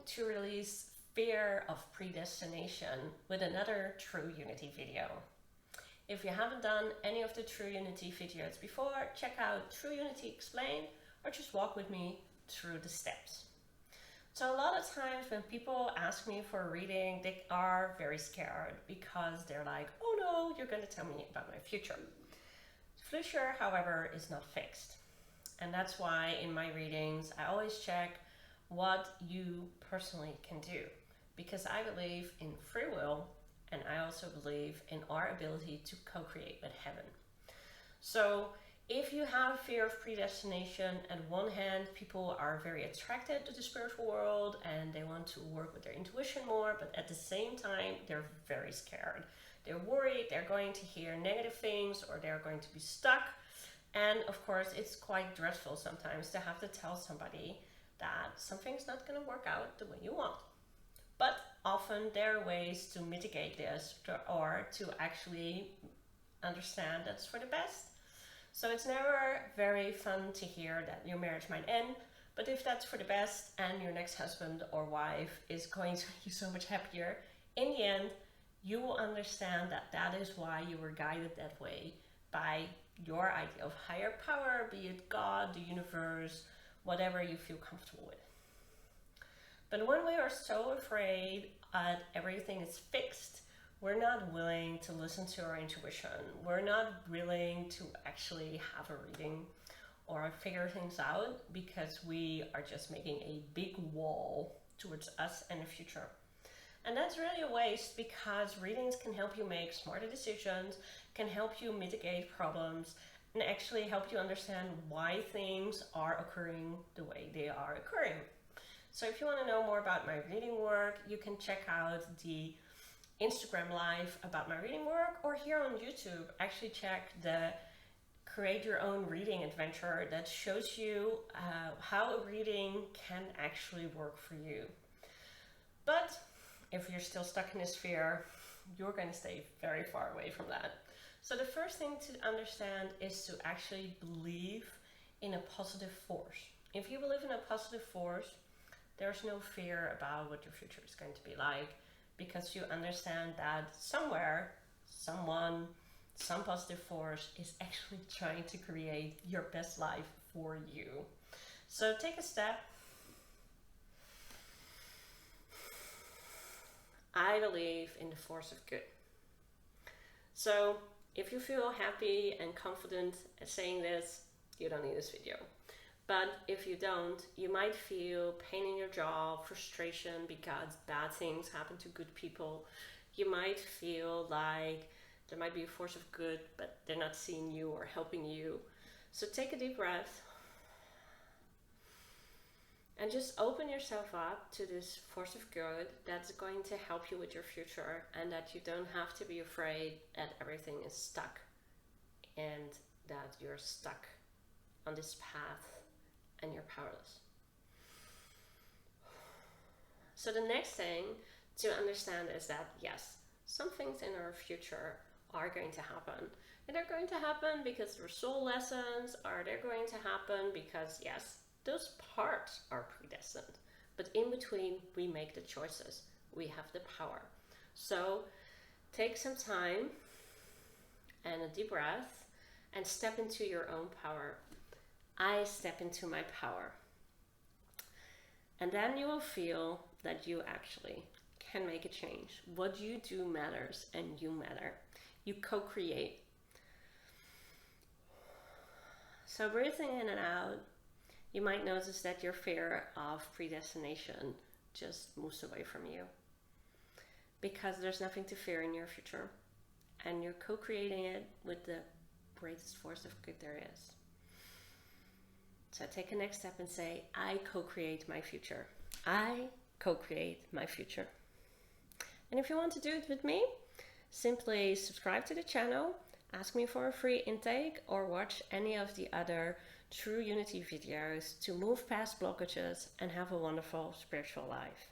to release Fear of Predestination with another True Unity video. If you haven't done any of the True Unity videos before, check out True Unity Explained or just walk with me through the steps. So a lot of times when people ask me for a reading, they are very scared because they're like, oh no, you're going to tell me about my future. The future, however, is not fixed. And that's why in my readings, I always check what you personally can do, because I believe in free will, and I also believe in our ability to co-create with heaven. So if you have fear of predestination, on one hand, people are very attracted to the spiritual world and they want to work with their intuition more, but at the same time, they're very scared. They're worried they're going to hear negative things or they're going to be stuck. And of course, it's quite dreadful sometimes to have to tell somebody that something's not going to work out the way you want. But often there are ways to mitigate this or to actually understand that's for the best. So it's never very fun to hear that your marriage might end, but if that's for the best and your next husband or wife is going to make you so much happier, in the end, you will understand that that is why you were guided that way by your idea of higher power, be it God, the universe, whatever you feel comfortable with. But when we are so afraid that everything is fixed, we're not willing to listen to our intuition. We're not willing to actually have a reading or figure things out because we are just making a big wall towards us and the future. And that's really a waste, because readings can help you make smarter decisions, can help you mitigate problems, and actually help you understand why things are occurring the way they are occurring. So if you want to know more about my reading work, you can check out the Instagram live about my reading work, or here on YouTube, actually check the Create Your Own Reading adventure that shows you how a reading can actually work for you. But if you're still stuck in this fear, you're going to stay very far away from that. So the first thing to understand is to actually believe in a positive force. If you believe in a positive force, there's no fear about what your future is going to be like, because you understand that somewhere, someone, some positive force is actually trying to create your best life for you. So take a step. I believe in the force of good. So if you feel happy and confident at saying this, you don't need this video. But if you don't, you might feel pain in your jaw, frustration because bad things happen to good people. You might feel like there might be a force of good, but they're not seeing you or helping you. So take a deep breath and just open yourself up to this force of good that's going to help you with your future, and that you don't have to be afraid that everything is stuck and that you're stuck on this path and you're powerless. So the next thing to understand is that yes, some things in our future are going to happen. And they're going to happen because they're soul lessons, or they're going to happen because yes, those parts are predestined. But in between, we make the choices. We have the power. So take some time and a deep breath and step into your own power. I step into my power. And then you will feel that you actually can make a change. What you do matters, and you matter. You co-create. So breathing in and out, you might notice that your fear of predestination just moves away from you, because there's nothing to fear in your future, and you're co-creating it with the greatest force of good there is. So take a next step and say, I co-create my future. I co-create my future. And if you want to do it with me, simply subscribe to the channel, ask me for a free intake, or watch any of the other True Unity videos to move past blockages and have a wonderful spiritual life.